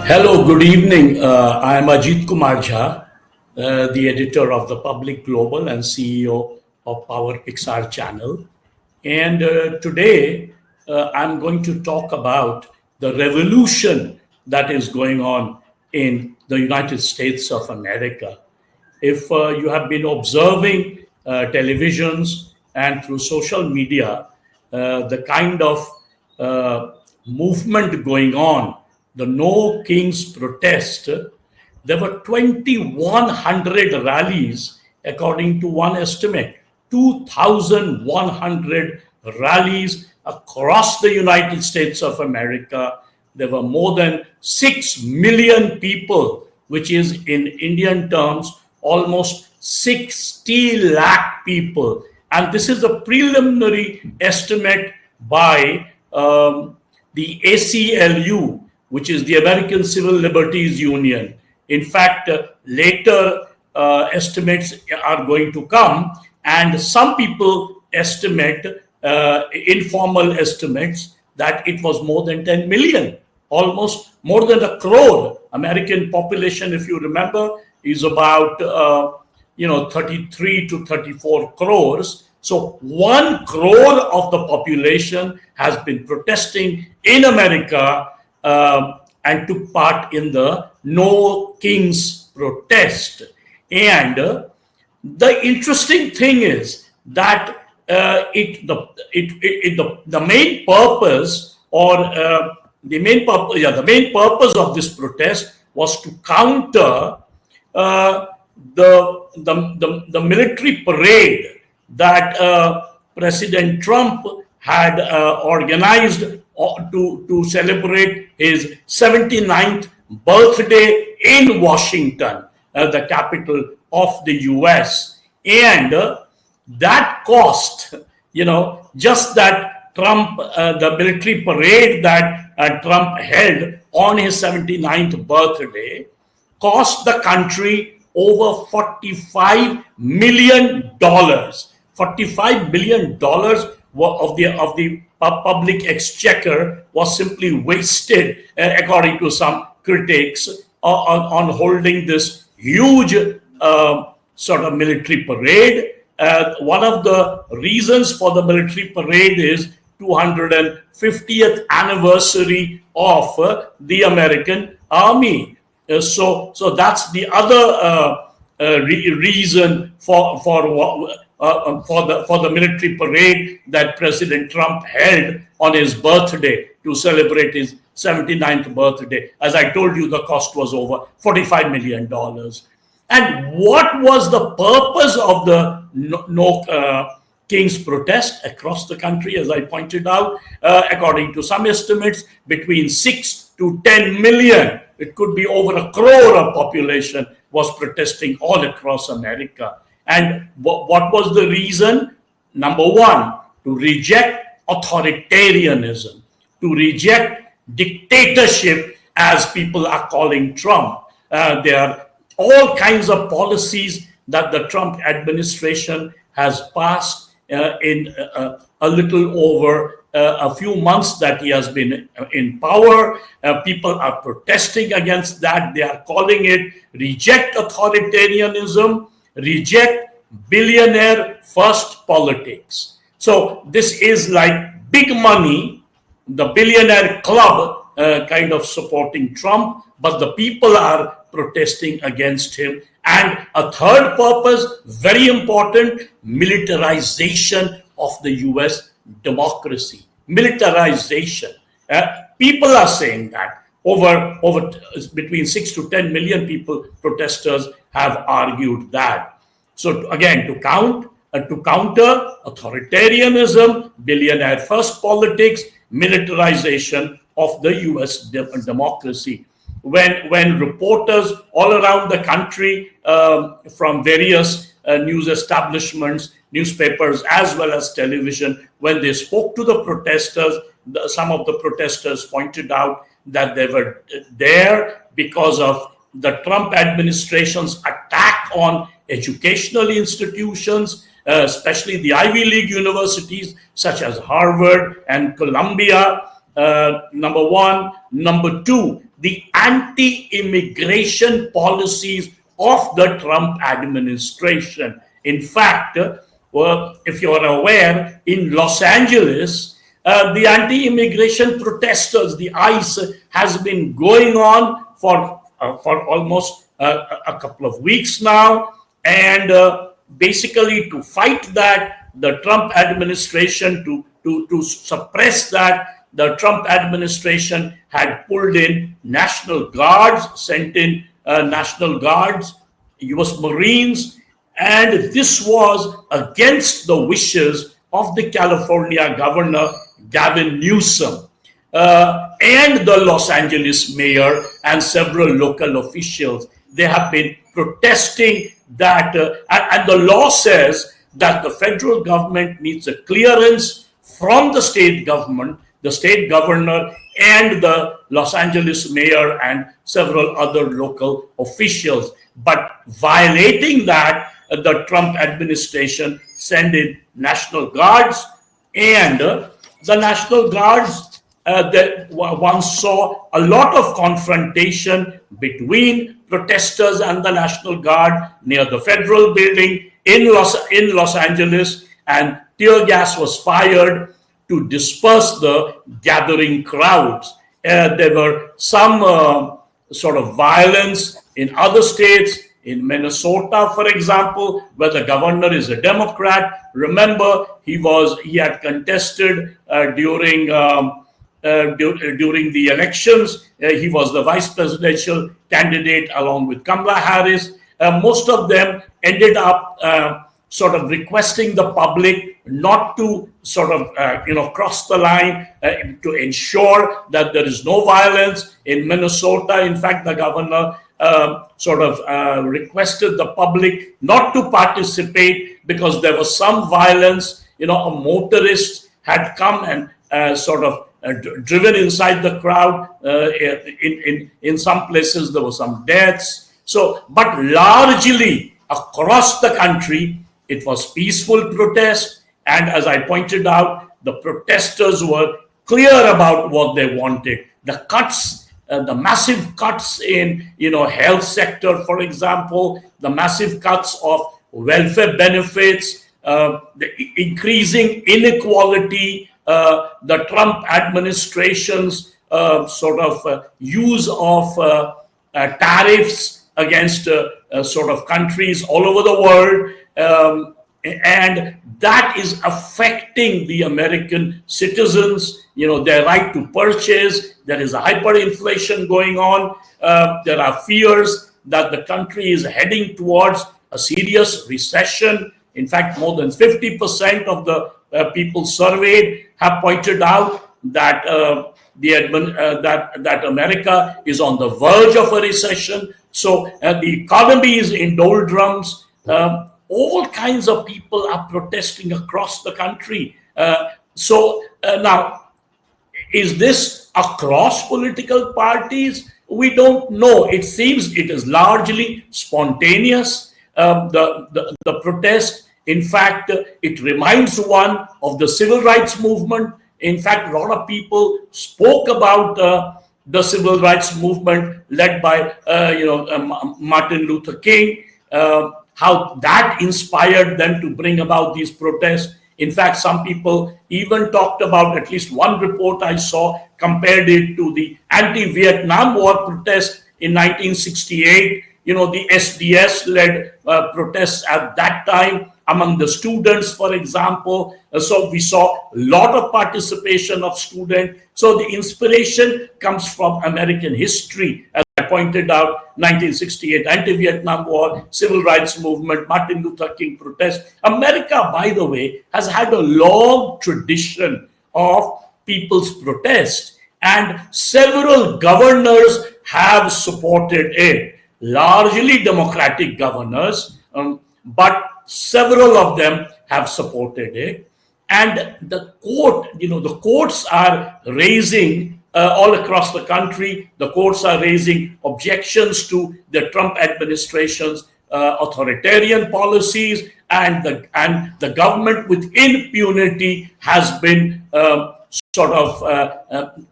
Hello, good evening. I am Ajit Kumar Jha, the editor of the Public Global and CEO of Power Pixar channel. And today I'm going to talk about the revolution that is going on in the United States of America. If you have been observing televisions and through social media, the kind of uh, movement going on, the No Kings protest, there were 2,100 rallies, according to one estimate, 2,100 rallies across the United States of America. There were more than 6 million people, which is in Indian terms almost 60 lakh people. And this is a preliminary estimate by the ACLU, which is the American Civil Liberties Union. In fact, later estimates are going to come, and some people estimate, informal estimates, that it was more than 10 million, almost more than a crore. American population, if you remember, is about 33 to 34 crores. So 1 crore of the population has been protesting in America and took part in the No Kings protest. And the interesting thing is that the main purpose, or the main purpose of this protest was to counter the military parade that President Trump had organized to celebrate his 79th birthday in Washington, the capital of the US. And that cost, just that Trump, the military parade that Trump held on his 79th birthday, cost the country over $45 million. $45 million of the public exchequer was simply wasted, according to some critics, on holding this huge sort of military parade. One of the reasons for the military parade is 250th anniversary of the American Army. So that's the other reason for the military parade that President Trump held on his birthday to celebrate his 79th birthday. As I told you, the cost was over $45 million. And what was the purpose of the No Kings protest across the country? As I pointed out, according to some estimates, between 6 to 10 million, it could be over a crore of population was protesting all across America. And what was the reason? Number one, to reject authoritarianism, to reject dictatorship, as people are calling Trump. There are all kinds of policies that the Trump administration has passed in a little over a few months that he has been in power. People are protesting against that. They are calling it reject authoritarianism, reject billionaire first politics. So this is like big money, the billionaire club kind of supporting Trump, but the people are protesting against him. And a third purpose, very important, militarization of the US democracy. Militarization. People are saying that over between 6 to 10 million people, protesters, have argued that. So again, to counter authoritarianism, billionaire first politics, militarization of the US democracy. When reporters all around the country from various news establishments, newspapers, as well as television, when they spoke to the protesters, some of the protesters pointed out that they were there because of the Trump administration's attack on educational institutions, especially the Ivy League universities such as Harvard and Columbia, number one. Number two, the anti-immigration policies of the Trump administration. In fact, if you're aware, in Los Angeles, the anti-immigration protesters, the ICE, has been going on for almost a couple of weeks now, and basically to fight that, the Trump administration, to suppress that, the Trump administration had pulled in National Guards, sent in National Guards, US Marines, and this was against the wishes of the California governor, Gavin Newsom, and the Los Angeles mayor and several local officials. They have been protesting that, and the law says that the federal government needs a clearance from the state government, the state governor, and the Los Angeles mayor and several other local officials. But violating that, the Trump administration sent in National Guards, and the National Guards, that one saw a lot of confrontation between protesters and the National Guard near the federal building in Los Angeles, and tear gas was fired to disperse the gathering crowds. There were some sort of violence in other states. In Minnesota, for example, where the governor is a Democrat. Remember, he had contested during the elections. He was the vice presidential candidate along with Kamala Harris. Most of them ended up sort of requesting the public not to sort of cross the line, to ensure that there is no violence in Minnesota. In fact, the governor requested the public not to participate because there was some violence. A motorist had come and driven inside the crowd. In some places there were some deaths. But largely across the country, it was peaceful protest. And as I pointed out, the protesters were clear about what they wanted. The cuts, the massive cuts in health sector, for example, the massive cuts of welfare benefits, the increasing inequality, the Trump administration's use of tariffs against countries all over the world, and that is affecting the American citizens, their right to purchase. There is a hyperinflation going on. There are fears that the country is heading towards a serious recession. In fact, more than 50% of the people surveyed have pointed out that that America is on the verge of a recession. So the economy is in doldrums. All kinds of people are protesting across the country. Now, is this across political parties? We don't know. It seems it is largely spontaneous, the protest. In fact, it reminds one of the civil rights movement. In fact, a lot of people spoke about the civil rights movement led by Martin Luther King, how that inspired them to bring about these protests. In fact, some people even talked about, at least one report I saw compared it to the anti-Vietnam War protest in 1968, the SDS-led protests at that time among the students, for example. So we saw a lot of participation of students. So the inspiration comes from American history. As I pointed out, 1968, anti-Vietnam War, civil rights movement, Martin Luther King protest. America, by the way, has had a long tradition of people's protest, and several governors have supported it, largely Democratic governors, but several of them have supported it. And the courts are raising all across the country. The courts are raising objections to the Trump administration's authoritarian policies, and the government with impunity has been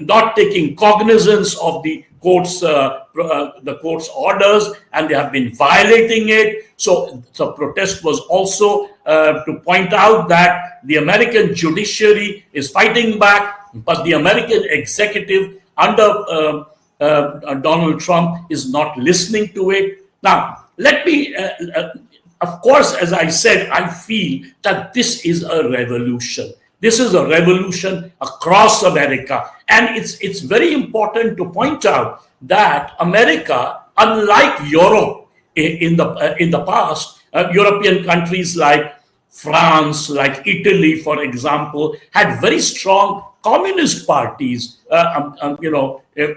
not taking cognizance of the court's orders, and they have been violating it. So the protest was also to point out that the American judiciary is fighting back, but the American executive under Donald Trump is not listening to it. Now, let me, of course, as I said, I feel that this is a revolution. This is a revolution across America. And it's very important to point out that America, unlike Europe in the past, European countries like France, like Italy, for example, had very strong communist parties,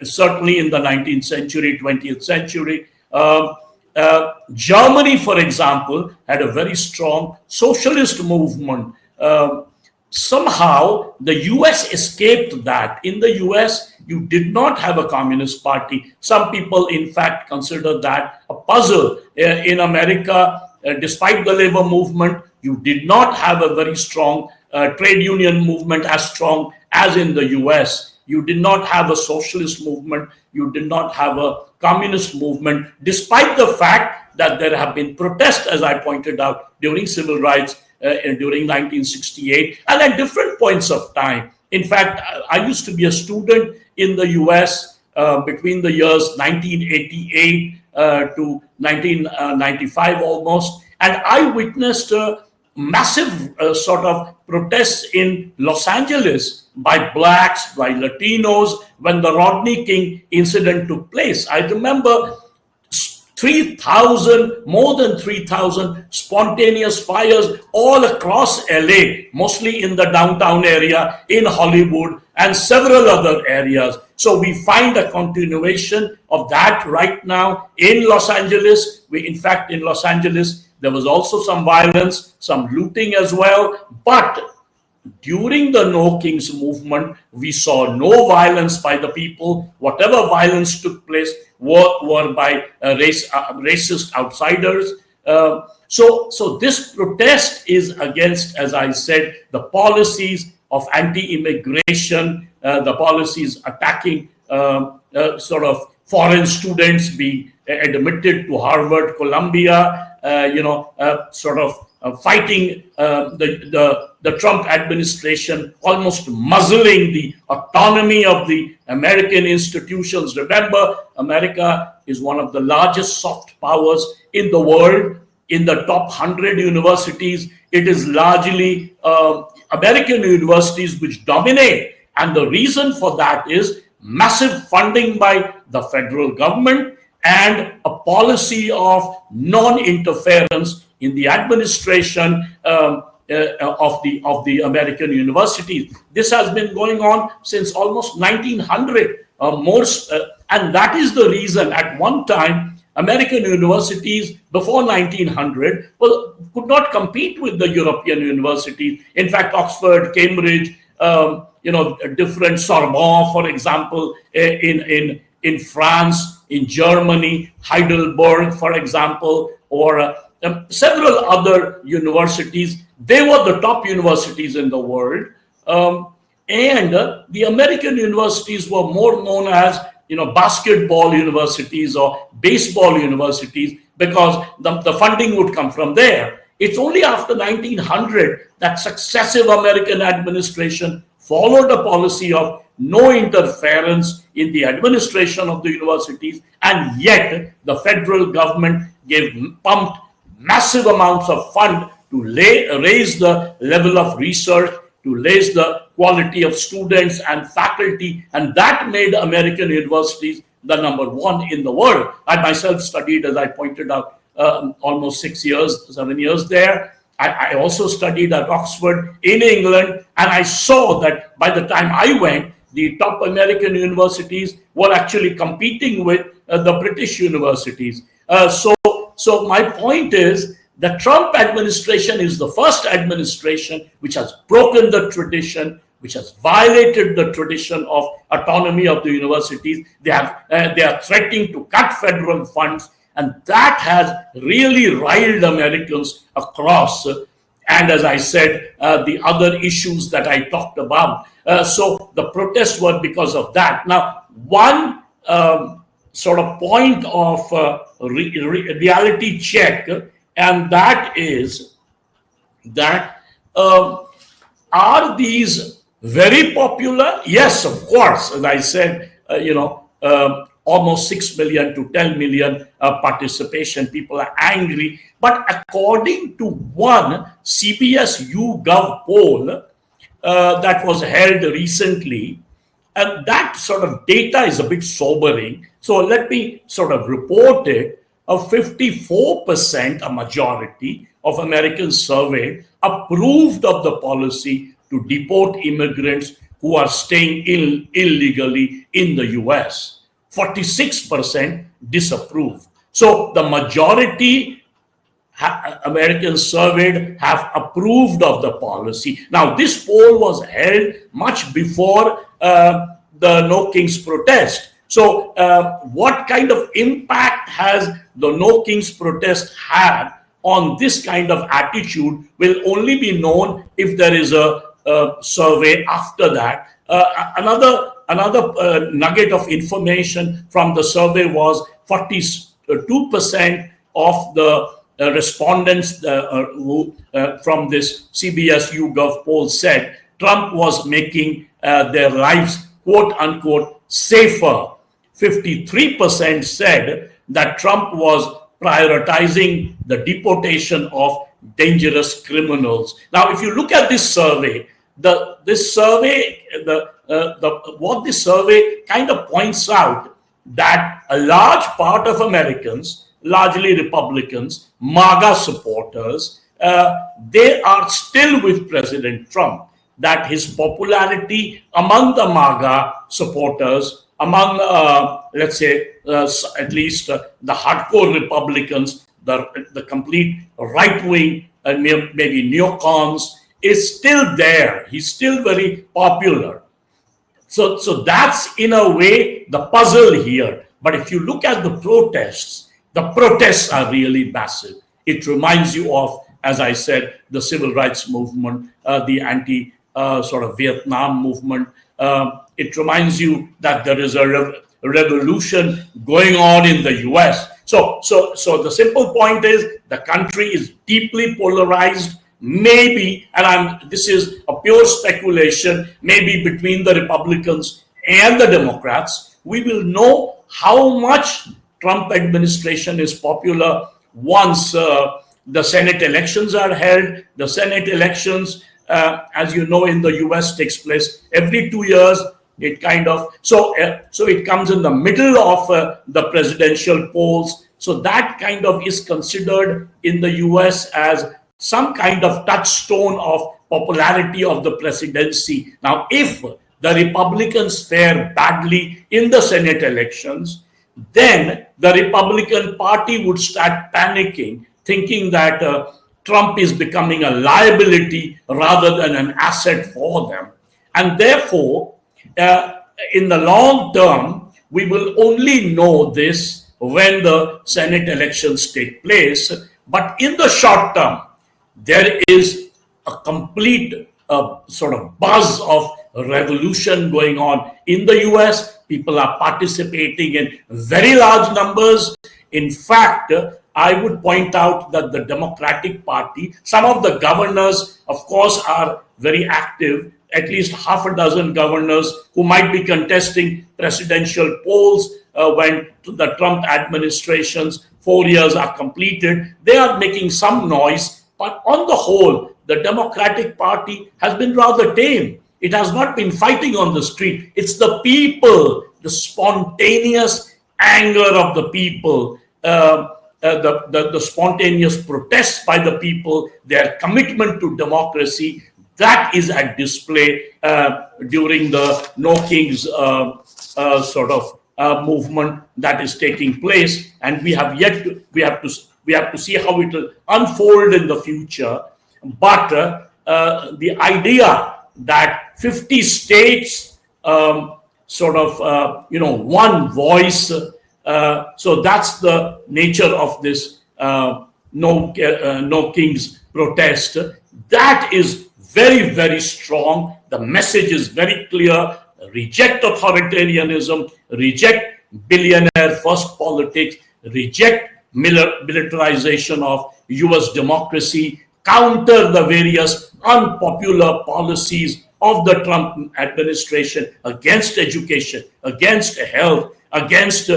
certainly in the 19th century, 20th century. Germany, for example, had a very strong socialist movement. Somehow, the US escaped that. In the US, you did not have a communist party. Some people, in fact, consider that a puzzle. In America, despite the labor movement, you did not have a very strong trade union movement as strong as in the US. You did not have a socialist movement. You did not have a communist movement, despite the fact that there have been protests, as I pointed out, during civil rights during 1968 and at different points of time. In fact, I used to be a student in the US between the years 1988 to 1995 almost, and I witnessed a massive protests in Los Angeles by blacks, by Latinos, when the Rodney King incident took place. I remember more than 3,000 spontaneous fires all across LA, mostly in the downtown area, in Hollywood, and several other areas. So we find a continuation of that right now in Los Angeles. In fact, in Los Angeles, there was also some violence, some looting as well. But during the No Kings movement, we saw no violence by the people. Whatever violence took place were by racist outsiders. So this protest is against, as I said, the policies of anti-immigration, the policies attacking foreign students being admitted to Harvard, Columbia, fighting the Trump administration, almost muzzling the autonomy of the American institutions. Remember, America is one of the largest soft powers in the world. In the top 100 universities, it is largely American universities which dominate. And the reason for that is massive funding by the federal government and a policy of non-interference in the administration of the American universities. This has been going on since almost 1900, and that is the reason at one time American universities before 1900 could not compete with the European universities. In fact, Oxford, Cambridge, different Sorbonne, for example, in France, in Germany, Heidelberg, for example, or several other universities. They were the top universities in the world. And the American universities were more known as basketball universities or baseball universities because the funding would come from there. It's only after 1900 that successive American administration followed a policy of no interference in the administration of the universities, and yet the federal government pumped massive amounts of fund to raise the level of research, to raise the quality of students and faculty, and that made American universities the number one in the world. I myself studied, as I pointed out, almost 7 years there. I also studied at Oxford in England, and I saw that by the time I went, the top American universities were actually competing with the British universities. So my point is, the Trump administration is the first administration which has broken the tradition, which has violated the tradition of autonomy of the universities. They are threatening to cut federal funds, and that has really riled Americans across. and as I said, the other issues that I talked about. So the protests were because of that. Now, one sort of point of reality check, and that is that are these very popular? Yes, of course. As I said, almost 6 million to 10 million participation. People are angry. But according to one CBS YouGov poll that was held recently, and that sort of data is a bit sobering. So let me sort of report it. 54%, a majority of Americans surveyed, approved of the policy to deport immigrants who are staying illegally in the US. 46% disapprove. So the majority Americans surveyed have approved of the policy. Now, this poll was held much before the No Kings protest. So what kind of impact has the No Kings protest had on this kind of attitude will only be known if there is a survey after that. Another nugget of information from the survey was 42% of the respondents who from this CBS YouGov poll said Trump was making their lives, quote unquote, safer. 53% said that Trump was prioritizing the deportation of dangerous criminals. Now, if you look at this survey, what this survey kind of points out that a large part of Americans, largely Republicans, MAGA supporters, they are still with President Trump. That his popularity among the MAGA supporters, among, let's say, at least the hardcore Republicans, the complete right-wing, maybe neocons, is still there. He's still very popular. So that's, in a way, the puzzle here. But if you look at the protests are really massive. It reminds you of, as I said, the civil rights movement, the anti sort of Vietnam movement. It reminds you that there is a revolution going on in the US. So the simple point is the country is deeply polarized. Maybe, and this is a pure speculation, maybe between the Republicans and the Democrats. We will know how much Trump administration is popular once the Senate elections are held. The Senate elections, as you know, in the US takes place every 2 years. It kind of, so it comes in the middle of the presidential polls. So that kind of is considered in the US as some kind of touchstone of popularity of the presidency. Now, if the Republicans fare badly in the Senate elections, then the Republican Party would start panicking, thinking that Trump is becoming a liability rather than an asset for them. And therefore, in the long term, we will only know this when the Senate elections take place. But in the short term, there is a complete sort of buzz of revolution going on in the US. People are participating in very large numbers. In fact, I would point out that the Democratic Party, some of the governors, of course, are very active. At least half a dozen governors who might be contesting presidential polls when the Trump administration's 4 years are completed. They are making some noise. But on the whole, the Democratic Party has been rather tame. It has not been fighting on the street. It's the people, the spontaneous anger of the people, the spontaneous protests by the people, their commitment to democracy, that is at display during the No Kings movement that is taking place. And we have to see how it will unfold in the future. But the idea that 50 states one voice, so that's the nature of this No Kings protest, that is very, very strong. The message is very clear. Reject authoritarianism, reject billionaire first politics, reject militarization of US democracy, counter the various unpopular policies of the Trump administration against education, against health, against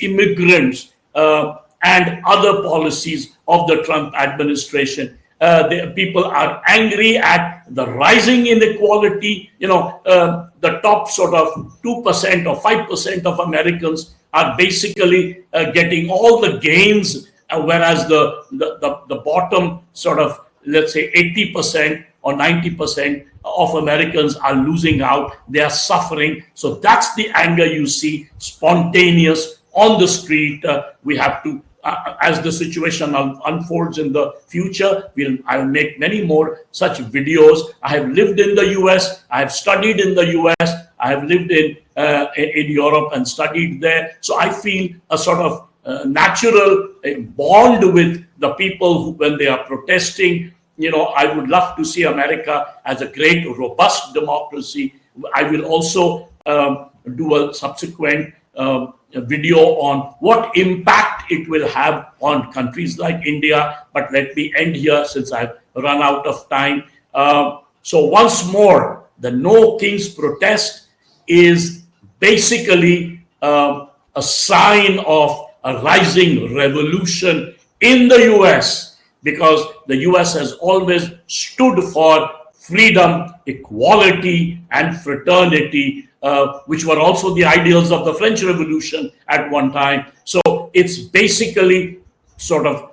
immigrants, and other policies of the Trump administration. People are angry at the rising inequality. The top sort of 2% or 5% of Americans are basically getting all the gains, whereas the bottom sort of, let's say, 80% or 90% of Americans are losing out. They are suffering. So that's the anger you see, spontaneous on the street. We have to, as the situation unfolds in the future, I'll make many more such videos. I have lived in the US. I have studied in the US. I have lived in Europe and studied there. So I feel a sort of natural bond with the people who, when they are protesting. I would love to see America as a great, robust democracy. I will also do a subsequent video on what impact it will have on countries like India. But let me end here since I've run out of time. So once more, the No Kings protest is basically a sign of a rising revolution in the US, because the US has always stood for freedom, equality, and fraternity, which were also the ideals of the French Revolution at one time. So it's basically sort of,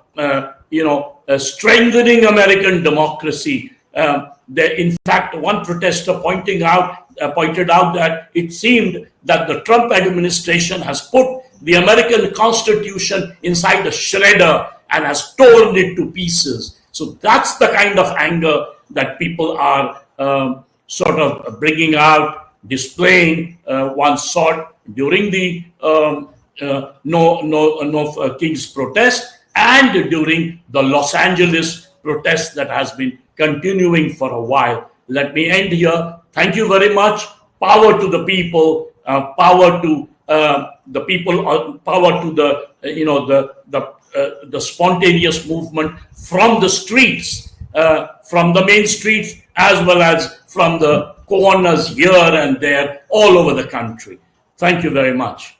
strengthening American democracy. In fact, one protester pointed out that it seemed that the Trump administration has put the American Constitution inside a shredder and has torn it to pieces. So that's the kind of anger that people are sort of bringing out, displaying. One saw during the No Kings protest and during the Los Angeles protest that has been continuing for a while. Let me end here. Thank you very much. Power to the people. Power to the people. Power to the spontaneous movement from the streets, from the main streets, as well as from the corners here and there, all over the country. Thank you very much.